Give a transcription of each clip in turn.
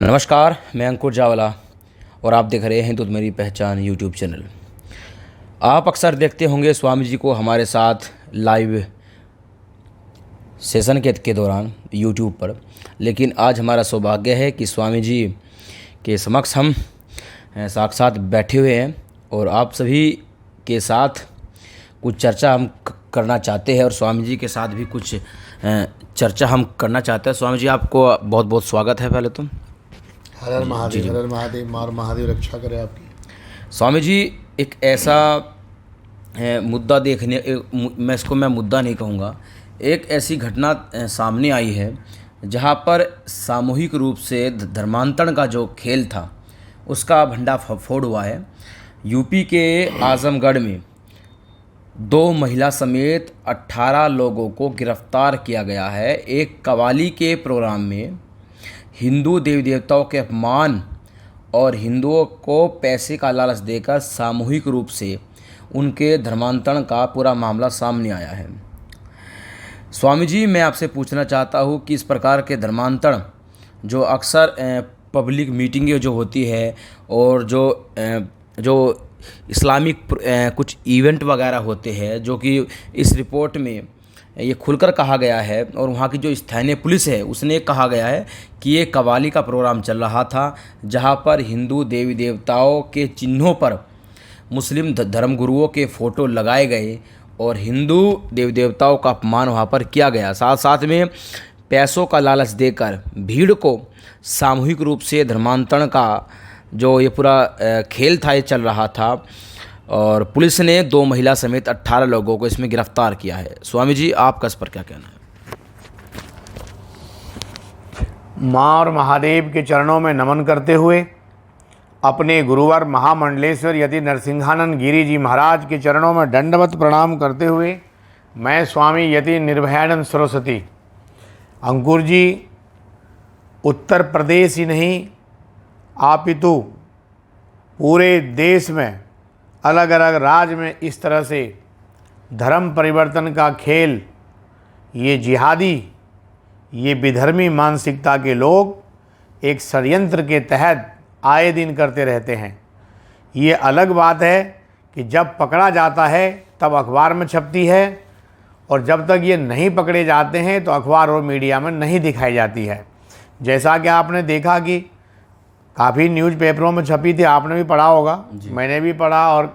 नमस्कार, मैं अंकुर जावला और आप देख रहे हैं दूध मेरी पहचान यूट्यूब चैनल। आप अक्सर देखते होंगे स्वामी जी को हमारे साथ लाइव सेशन के दौरान यूट्यूब पर, लेकिन आज हमारा सौभाग्य है कि स्वामी जी के समक्ष हम साक्षात बैठे हुए हैं और आप सभी के साथ कुछ चर्चा हम करना चाहते हैं और स्वामी जी के साथ भी कुछ चर्चा हम करना चाहते हैं। स्वामी जी, आपको बहुत बहुत स्वागत है। पहले तो हर हर महादेव, हर हर महादेव, मार महादेव रक्षा करे आपकी। स्वामी जी, एक ऐसा मुद्दा मैं इसको मुद्दा नहीं कहूँगा, एक ऐसी घटना सामने आई है जहाँ पर सामूहिक रूप से धर्मांतरण का जो खेल था उसका भंडाफोड़ हुआ है। यूपी के आजमगढ़ में 2 महिला समेत 18 लोगों को गिरफ्तार किया गया है। एक कव्वाली के प्रोग्राम में हिंदू देवी देवताओं के अपमान और हिंदुओं को पैसे का लालच देकर सामूहिक रूप से उनके धर्मांतरण का पूरा मामला सामने आया है। स्वामी जी, मैं आपसे पूछना चाहता हूँ कि इस प्रकार के धर्मांतरण जो अक्सर पब्लिक मीटिंगें जो होती है और जो इस्लामिक कुछ इवेंट वगैरह होते हैं, जो कि इस रिपोर्ट में ये खुलकर कहा गया है और वहाँ की जो स्थानीय पुलिस है उसने कहा गया है कि ये कव्वाली का प्रोग्राम चल रहा था जहाँ पर हिंदू देवी देवताओं के चिन्हों पर मुस्लिम धर्मगुरुओं के फ़ोटो लगाए गए और हिंदू देवी देवताओं का अपमान वहाँ पर किया गया। साथ साथ में पैसों का लालच देकर भीड़ को सामूहिक रूप से धर्मांतरण का जो ये पूरा खेल था ये चल रहा था और पुलिस ने 2 महिला समेत 18 लोगों को इसमें गिरफ्तार किया है। स्वामी जी, आपका इस पर क्या कहना है? माँ और महादेव के चरणों में नमन करते हुए अपने गुरुवर महामंडलेश्वर यति नरसिंहानंद गिरी जी महाराज के चरणों में दंडवत प्रणाम करते हुए मैं स्वामी यति निर्भयानंद सरस्वती अंकुर जी उत्तर प्रदेश ही नहीं आपितु पूरे देश में अलग अलग राज्य में इस तरह से धर्म परिवर्तन का खेल ये जिहादी ये विधर्मी मानसिकता के लोग एक षड्यंत्र के तहत आए दिन करते रहते हैं। ये अलग बात है कि जब पकड़ा जाता है तब अखबार में छपती है और जब तक ये नहीं पकड़े जाते हैं तो अखबार और मीडिया में नहीं दिखाई जाती है। जैसा कि आपने देखा कि काफ़ी न्यूज़पेपरों में छपी थी, आपने भी पढ़ा होगा, मैंने भी पढ़ा। और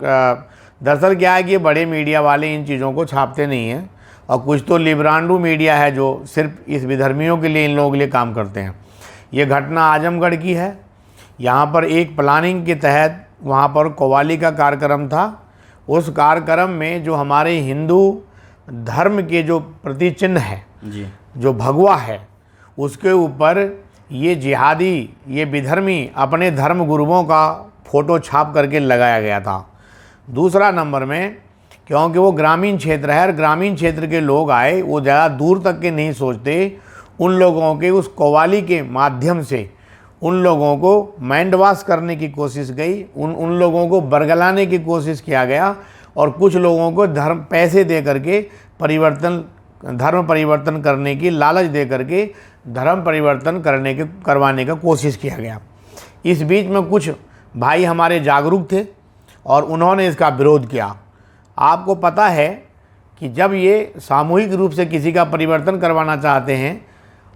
दरअसल क्या है कि बड़े मीडिया वाले इन चीज़ों को छापते नहीं हैं और कुछ तो लिब्रांडू मीडिया है जो सिर्फ इस विधर्मियों के लिए, इन लोगों के लिए काम करते हैं। ये घटना आजमगढ़ की है। यहाँ पर एक प्लानिंग के तहत वहाँ पर कव्वाली का कार्यक्रम था। उस कार्यक्रम में जो हमारे हिंदू धर्म के जो प्रतिचिन्ह है जी, जो भगवा है, उसके ऊपर ये जिहादी ये विधर्मी अपने धर्म गुरुओं का फ़ोटो छाप करके लगाया गया था। दूसरा नंबर में क्योंकि वो ग्रामीण क्षेत्र है और ग्रामीण क्षेत्र के लोग आए, वो ज़्यादा दूर तक के नहीं सोचते, उन लोगों के उस कव्वाली के माध्यम से उन लोगों को माइंड वॉश करने की कोशिश गई, उन लोगों को बरगलाने की कोशिश किया गया और कुछ लोगों को पैसे दे करके धर्म परिवर्तन करने की लालच दे करके धर्म परिवर्तन करवाने का कोशिश किया गया। इस बीच में कुछ भाई हमारे जागरूक थे और उन्होंने इसका विरोध किया। आपको पता है कि जब ये सामूहिक रूप से किसी का परिवर्तन करवाना चाहते हैं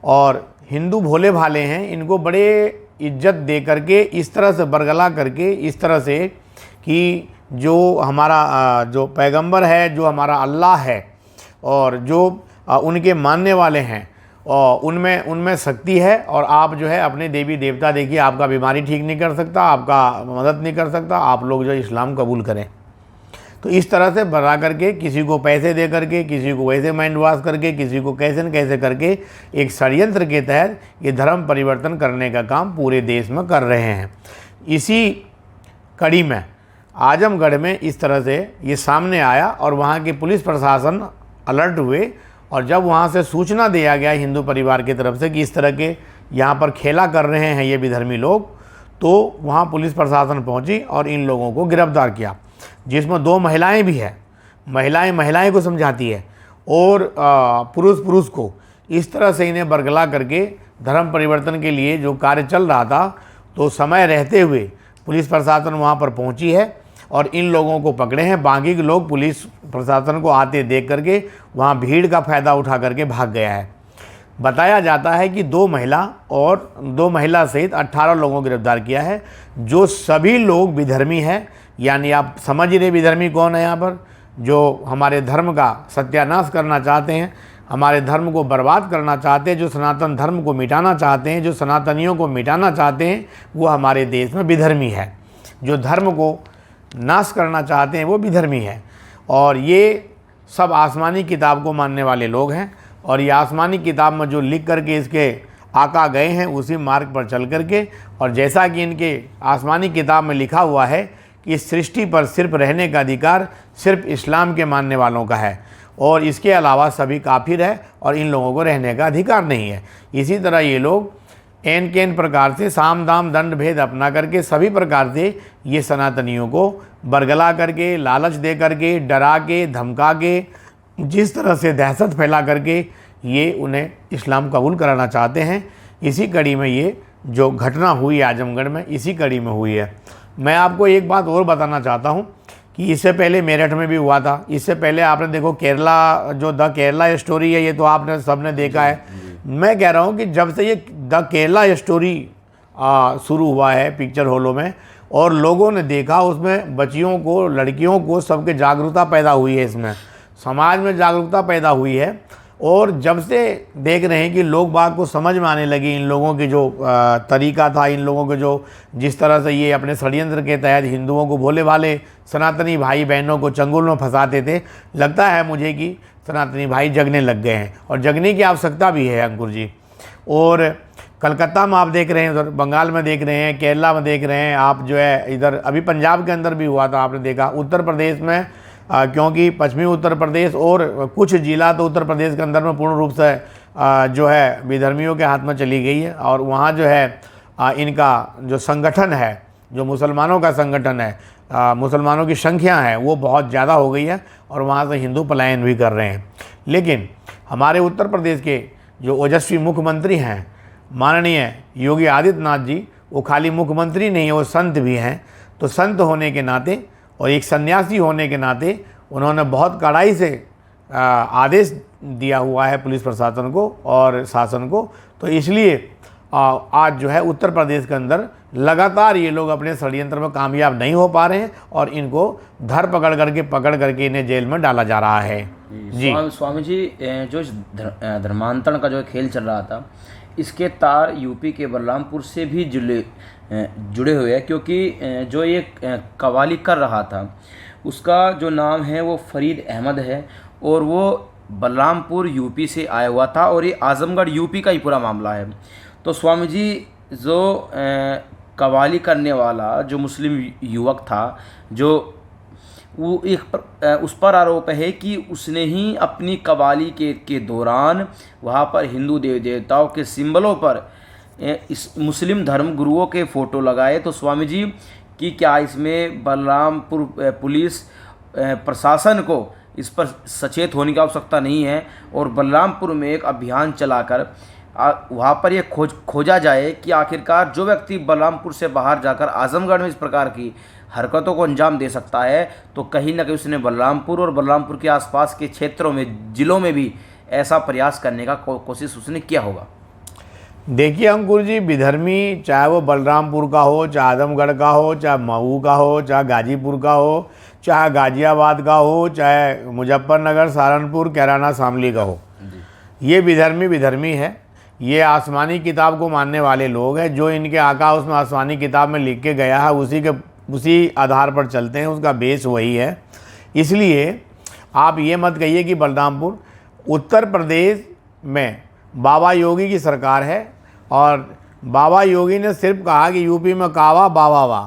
और हिंदू भोले भाले हैं, इनको बड़े इज्जत दे करके इस तरह से बरगला करके इस तरह से कि जो हमारा जो पैगंबर है, जो हमारा अल्लाह है और जो उनके मानने वाले हैं और उनमें शक्ति है और आप जो है अपने देवी देवता देखिए, आपका बीमारी ठीक नहीं कर सकता, आपका मदद नहीं कर सकता, आप लोग जो इस्लाम कबूल करें। तो इस तरह से बना करके किसी को पैसे दे करके, किसी को वैसे माइंड वॉश करके, किसी को कैसे न कैसे करके एक षड्यंत्र के तहत ये धर्म परिवर्तन करने का काम पूरे देश में कर रहे हैं। इसी कड़ी में आजमगढ़ में इस तरह से ये सामने आया और वहाँ के पुलिस प्रशासन अलर्ट हुए और जब वहाँ से सूचना दिया गया हिंदू परिवार की तरफ से कि इस तरह के यहाँ पर खेला कर रहे हैं ये विधर्मी लोग, तो वहाँ पुलिस प्रशासन पहुँची और इन लोगों को गिरफ्तार किया, जिसमें 2 महिलाएं भी है। महिलाएं को समझाती है और पुरुष को इस तरह से इन्हें बरगला करके धर्म परिवर्तन के लिए जो कार्य चल रहा था, तो समय रहते हुए पुलिस प्रशासन वहाँ पर पहुँची है और इन लोगों को पकड़े हैं। बाकी के लोग पुलिस प्रशासन को आते देख करके वहाँ भीड़ का फ़ायदा उठा करके भाग गया है। बताया जाता है कि 2 महिला सहित 18 लोगों को गिरफ्तार किया है, जो सभी लोग विधर्मी हैं। यानी आप समझ ही रहे विधर्मी कौन है यहाँ पर, जो हमारे धर्म का सत्यानाश करना चाहते हैं, हमारे धर्म को बर्बाद करना चाहते हैं, जो सनातन धर्म को मिटाना चाहते हैं, जो सनातनियों को मिटाना चाहते हैं, वो हमारे देश में विधर्मी है। जो धर्म को नाश करना चाहते हैं वो विधर्मी है। और ये सब आसमानी किताब को मानने वाले लोग हैं, और ये आसमानी किताब में जो लिख करके इसके आका गए हैं उसी मार्ग पर चल करके, और जैसा कि इनके आसमानी किताब में लिखा हुआ है कि इस सृष्टि पर सिर्फ रहने का अधिकार सिर्फ इस्लाम के मानने वालों का है, और इसके अलावा सभी काफिर है और इन लोगों को रहने का अधिकार नहीं है। इसी तरह ये लोग एन के एन प्रकार से साम दाम दंड भेद अपना करके सभी प्रकार से ये सनातनियों को बरगला करके, लालच दे करके, डरा के, धमका के, जिस तरह से दहशत फैला करके ये उन्हें इस्लाम कबूल कराना चाहते हैं। इसी कड़ी में ये जो घटना हुई आजमगढ़ में, इसी कड़ी में हुई है। मैं आपको एक बात और बताना चाहता हूँ कि इससे पहले मेरठ में भी हुआ था। इससे पहले आपने देखो केरला, जो द केरला स्टोरी है, ये तो आपने सबने देखा है। मैं कह रहा हूँ कि जब से ये द केरला स्टोरी शुरू हुआ है पिक्चर हॉलों में, और लोगों ने देखा, उसमें बच्चियों को, लड़कियों को, सबके जागरूकता पैदा हुई है, इसमें समाज में जागरूकता पैदा हुई है। और जब से देख रहे हैं कि लोग बाग को समझ में आने लगी इन लोगों की जो तरीका था, इन लोगों के जो जिस तरह से ये अपने षड्यंत्र के तहत हिंदुओं को, भोले भाले सनातनी भाई बहनों को चंगुल में फंसाते थे, लगता है मुझे कि सनातनी भाई जगने लग गए हैं, और जगने की आवश्यकता भी है अंकुर जी। और कलकत्ता में आप देख रहे हैं, उधर बंगाल में देख रहे हैं, केरला में देख रहे हैं आप, जो है इधर अभी पंजाब के अंदर भी हुआ था, आपने देखा। उत्तर प्रदेश में क्योंकि पश्चिमी उत्तर प्रदेश और कुछ जिला तो उत्तर प्रदेश के अंदर में पूर्ण रूप से जो है विधर्मियों के हाथ में चली गई है, और वहाँ जो है इनका जो संगठन है, जो मुसलमानों का संगठन है, मुसलमानों की संख्या है वो बहुत ज़्यादा हो गई है, और वहाँ से हिंदू पलायन भी कर रहे हैं। लेकिन हमारे उत्तर प्रदेश के जो ओजस्वी मुख्यमंत्री हैं माननीय योगी आदित्यनाथ जी, वो खाली मुख्यमंत्री नहीं है, वो संत भी हैं। तो संत होने के नाते और एक सन्यासी होने के नाते उन्होंने बहुत कड़ाई से आदेश दिया हुआ है पुलिस प्रशासन को और शासन को। तो इसलिए आज जो है उत्तर प्रदेश के अंदर लगातार ये लोग अपने षड्यंत्र में कामयाब नहीं हो पा रहे हैं, और इनको पकड़ करके इन्हें जेल में डाला जा रहा है। जी स्वामी जी, जो धर्मांतरण का जो खेल चल रहा था, इसके तार यूपी के बलरामपुर से भी जुड़े हुए हैं, क्योंकि जो ये कवाली कर रहा था उसका जो नाम है वो फरीद अहमद है, और वो बलरामपुर यूपी से आया हुआ था, और ये आजमगढ़ यूपी का ही पूरा मामला है। तो स्वामी जी, जो कवाली करने वाला जो मुस्लिम युवक था, जो वो उस पर आरोप है कि उसने ही अपनी कवाली के दौरान वहाँ पर हिंदू देवी देवताओं के सिंबलों पर इस मुस्लिम धर्म गुरुओं के फ़ोटो लगाए। तो स्वामी जी कि क्या इसमें बलरामपुर पुलिस प्रशासन को इस पर सचेत होने की आवश्यकता नहीं है, और बलरामपुर में एक अभियान चलाकर वहाँ पर ये खोजा जाए कि आखिरकार जो व्यक्ति बलरामपुर से बाहर जाकर आजमगढ़ में इस प्रकार की हरकतों को अंजाम दे सकता है, तो कहीं ना कहीं उसने बलरामपुर और बलरामपुर के आसपास के क्षेत्रों में, जिलों में भी ऐसा प्रयास करने का कोशिश उसने किया होगा। देखिए अंकुर जी, विधर्मी चाहे वो बलरामपुर का हो, चाहे आजमगढ़ का हो, चाहे मऊ का हो, चाहे गाजीपुर का हो, चाहे गाजियाबाद का हो, चाहे मुजफ्फरनगर, सहारनपुर, कैराना, शामली का हो, ये विधर्मी है। ये आसमानी किताब को मानने वाले लोग हैं। जो इनके आका उसमें आसमानी किताब में लिख के गया है उसी आधार पर चलते हैं, उसका बेस वही है। इसलिए आप ये मत कहिए कि बलरामपुर, उत्तर प्रदेश में बाबा योगी की सरकार है, और बाबा योगी ने सिर्फ कहा कि यूपी में कावा बाबा वाह।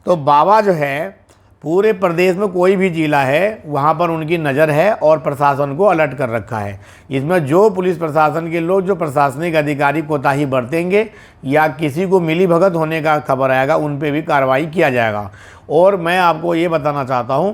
तो बाबा जो है पूरे प्रदेश में कोई भी जिला है वहाँ पर उनकी नज़र है, और प्रशासन को अलर्ट कर रखा है। इसमें जो पुलिस प्रशासन के लोग, जो प्रशासनिक अधिकारी कोताही बरतेंगे या किसी को मिली भगत होने का खबर आएगा, उन पे भी कार्रवाई किया जाएगा। और मैं आपको ये बताना चाहता हूँ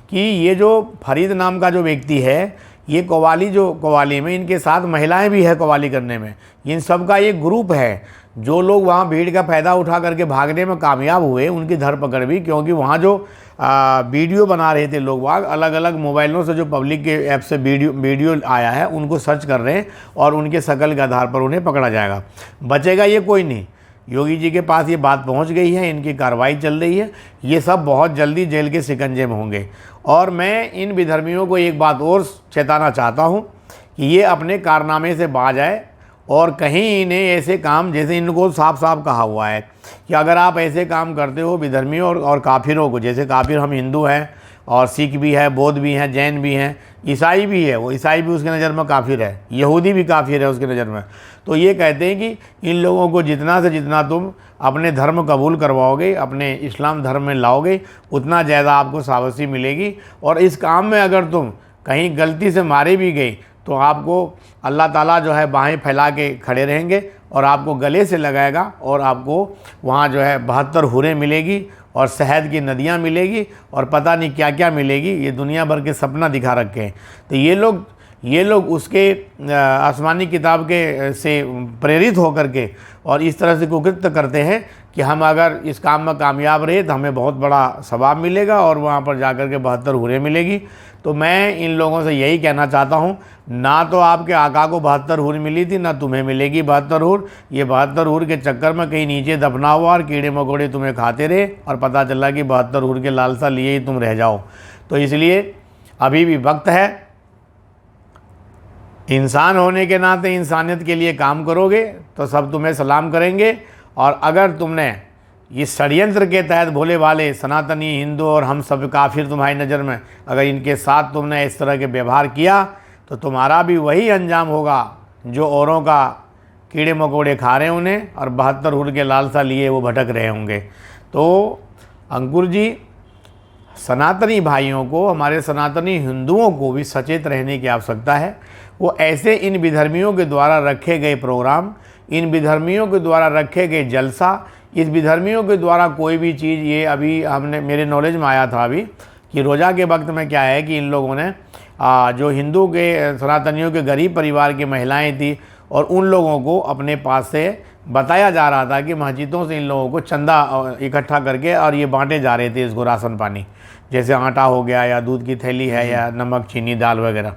कि ये जो फरीद नाम का जो व्यक्ति है, ये कव्वाली जो कव्वाली में इनके साथ महिलाएं भी है कव्वाली करने में। इन सब का एक ग्रुप है। जो लोग वहाँ भीड़ का फ़ायदा उठा करके भागने में कामयाब हुए उनकी धरपकड़ भी, क्योंकि वहाँ जो वीडियो बना रहे थे लोग वाग, अलग अलग मोबाइलों से जो पब्लिक के ऐप से वीडियो आया है उनको सर्च कर रहे हैं और उनके शकल के आधार पर उन्हें पकड़ा जाएगा। बचेगा ये कोई नहीं। योगी जी के पास ये बात पहुंच गई है, इनकी कार्रवाई चल रही है। ये सब बहुत जल्दी जेल के शिकंजे में होंगे। और मैं इन विधर्मियों को एक बात और चेताना चाहता हूं कि ये अपने कारनामे से बाज आए और कहीं इन्हें ऐसे काम, जैसे इनको साफ साफ कहा हुआ है कि अगर आप ऐसे काम करते हो विधर्मियों और काफिरों को, जैसे काफिर हम हिंदू हैं और सिख भी है, बौद्ध भी हैं, जैन भी हैं, ईसाई भी है, वो ईसाई भी उसके नज़र में काफिर है, यहूदी भी काफिर है उसके नज़र में। तो ये कहते हैं कि इन लोगों को जितना से जितना तुम अपने धर्म कबूल करवाओगे, अपने इस्लाम धर्म में लाओगे, उतना ज़्यादा आपको शाबाशी मिलेगी। और इस काम में अगर तुम कहीं गलती से मारे भी गए तो आपको अल्लाह ताला जो है बाहें फैला के खड़े रहेंगे और आपको गले से लगाएगा और आपको वहाँ जो है 72 हूरें मिलेगी और शहद की नदियाँ मिलेगी और पता नहीं क्या क्या मिलेगी। ये दुनिया भर के सपना दिखा रखे हैं। तो ये लोग उसके आसमानी किताब के से प्रेरित होकर के और इस तरह से कुकृत्य करते हैं कि हम अगर इस काम में कामयाब रहे तो हमें बहुत बड़ा सवाब मिलेगा और वहाँ पर जाकर के 72 हूरें मिलेगी। तो मैं इन लोगों से यही कहना चाहता हूँ, ना तो आपके आका को 72 हूर मिली थी, ना तुम्हें मिलेगी 72 हूर। ये 72 हूर के चक्कर में कहीं नीचे दफना हुआ और कीड़े मकोड़े तुम्हें खाते रहे और पता चला कि 72 हूर के लालसा लिए ही तुम रह जाओ। तो इसलिए अभी भी वक्त है। इंसान होने के नाते इंसानियत के लिए काम करोगे तो सब तुम्हें सलाम करेंगे। और अगर तुमने इस षड्यंत्र के तहत भोले भाले सनातनी हिंदू और हम सब काफिर तुम्हारी नज़र में अगर इनके साथ तुमने इस तरह के व्यवहार किया तो तुम्हारा भी वही अंजाम होगा जो औरों का कीड़े मकोड़े खा रहे हैं उन्हें और 72 हूर के लालसा लिए वो भटक रहे होंगे। तो अंकुर जी, सनातनी भाइयों को, हमारे सनातनी हिंदुओं को भी सचेत रहने की आवश्यकता है। वो ऐसे इन विधर्मियों के द्वारा रखे गए प्रोग्राम, इन विधर्मियों के द्वारा रखे गए जलसा, इस विधर्मियों के द्वारा कोई भी चीज़, ये अभी हमने मेरे नॉलेज में आया था अभी कि रोज़ा के वक्त में क्या है कि इन लोगों ने जो हिंदू के सनातनियों के गरीब परिवार की महिलाएं थी और उन लोगों को अपने पास से बताया जा रहा था कि मस्जिदों से इन लोगों को चंदा इकट्ठा करके और ये बांटे जा रहे थे इसको राशन पानी, जैसे आटा हो गया या दूध की थैली है या नमक चीनी दाल वगैरह।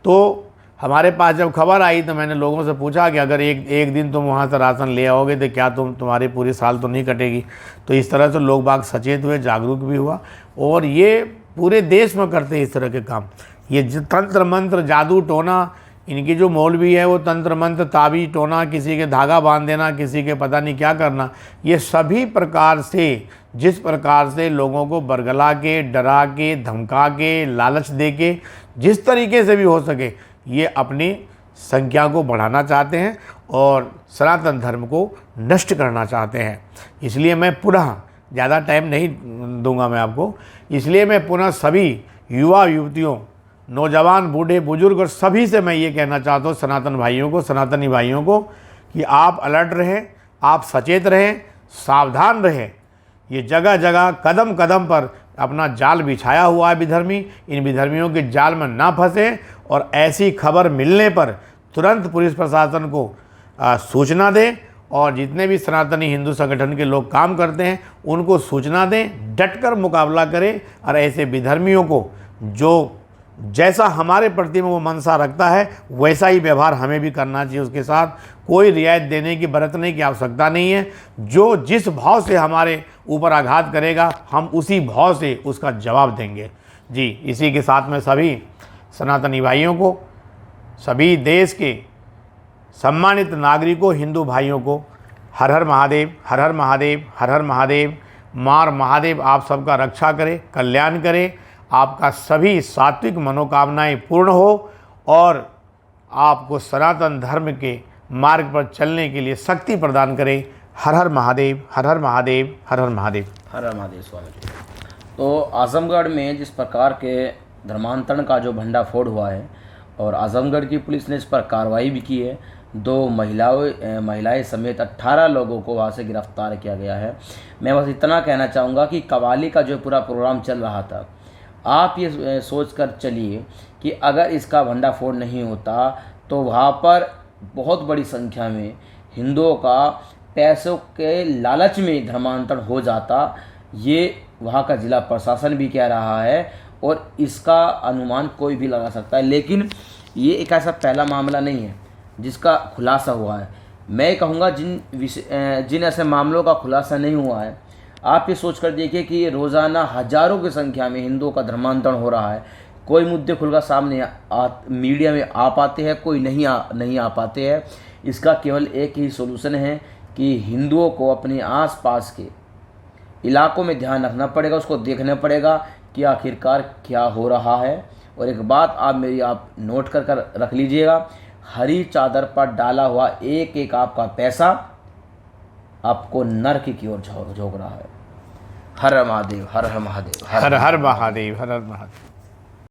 तो हमारे पास जब खबर आई तो मैंने लोगों से पूछा कि अगर एक दिन तुम वहाँ से राशन ले आओगे तो क्या तुम्हारी पूरी साल तो नहीं कटेगी। तो इस तरह से लोग बाग सचेत हुए, जागरूक भी हुआ और ये पूरे देश में करते हैं इस तरह के काम। ये तंत्र मंत्र जादू टोना, इनकी जो मौलवी है वो तंत्र मंत्र ताबी टोना, किसी के धागा बांध देना, किसी के पता नहीं क्या करना, ये सभी प्रकार से जिस प्रकार से लोगों को बरगला के, डरा के, धमका के, लालच दे के, जिस तरीके से भी हो सके ये अपनी संख्या को बढ़ाना चाहते हैं और सनातन धर्म को नष्ट करना चाहते हैं। इसलिए मैं पुनः, ज़्यादा टाइम नहीं दूंगा मैं आपको, इसलिए मैं पुनः सभी युवा युवतियों, नौजवान, बूढ़े, बुजुर्ग और सभी से मैं ये कहना चाहता हूँ, सनातन भाइयों को, सनातनी भाइयों को, कि आप अलर्ट रहें, आप सचेत रहें, सावधान रहें। ये जगह जगह कदम कदम पर अपना जाल बिछाया हुआ है विधर्मी। इन विधर्मियों के जाल में ना फंसें और ऐसी खबर मिलने पर तुरंत पुलिस प्रशासन को सूचना दें और जितने भी सनातनी हिंदू संगठन के लोग काम करते हैं उनको सूचना दें, डटकर मुकाबला करें और ऐसे विधर्मियों को, जो जैसा हमारे प्रति में वो मनसा रखता है वैसा ही व्यवहार हमें भी करना चाहिए। उसके साथ कोई रियायत देने की, बरतने की आवश्यकता नहीं है। जो जिस भाव से हमारे ऊपर आघात करेगा हम उसी भाव से उसका जवाब देंगे। जी, इसी के साथ में सभी सनातनी भाइयों को, सभी देश के सम्मानित नागरिकों, हिंदू भाइयों को हर हर महादेव, हर हर महादेव, हर हर महादेव। मार महादेव आप सबका रक्षा करे, कल्याण करे, आपका सभी सात्विक मनोकामनाएं पूर्ण हो और आपको सनातन धर्म के मार्ग पर चलने के लिए शक्ति प्रदान करे। हर हर महादेव, हर हर महादेव, हर हर महादेव, हर हर महादेव। स्वामी जी, तो आजमगढ़ में जिस प्रकार के धर्मांतरण का जो भंडाफोड़ हुआ है और आजमगढ़ की पुलिस ने इस पर कार्रवाई भी की है, 2 महिलाएं समेत 18 लोगों को वहाँ से गिरफ्तार किया गया है। मैं बस इतना कहना चाहूँगा कि कव्वाली का जो पूरा प्रोग्राम चल रहा था आप ये सोच कर चलिए कि अगर इसका भंडाफोड़ नहीं होता तो वहाँ पर बहुत बड़ी संख्या में हिंदुओं का पैसों के लालच में धर्मांतरण हो जाता। ये वहाँ का जिला प्रशासन भी कह रहा है और इसका अनुमान कोई भी लगा सकता है। लेकिन ये एक ऐसा पहला मामला नहीं है जिसका खुलासा हुआ है। मैं कहूँगा जिन ऐसे मामलों का खुलासा नहीं हुआ है, आप ये सोच कर देखिए कि रोज़ाना हजारों की संख्या में हिंदुओं का धर्मांतरण हो रहा है। कोई मुद्दे खुलकर सामने मीडिया में आ पाते हैं, कोई नहीं आ पाते हैं। इसका केवल एक ही सोल्यूशन है कि हिंदुओं को अपने आसपास के इलाकों में ध्यान रखना पड़ेगा, उसको देखना पड़ेगा कि आखिरकार क्या हो रहा है। और एक बात आप नोट कर रख लीजिएगा, हरी चादर पर डाला हुआ एक एक आपका पैसा आपको नर्क की ओर झोंक रहा है। हर हर महादेव, हर हर महादेव, हर हर महादेव, हर हर महादेव।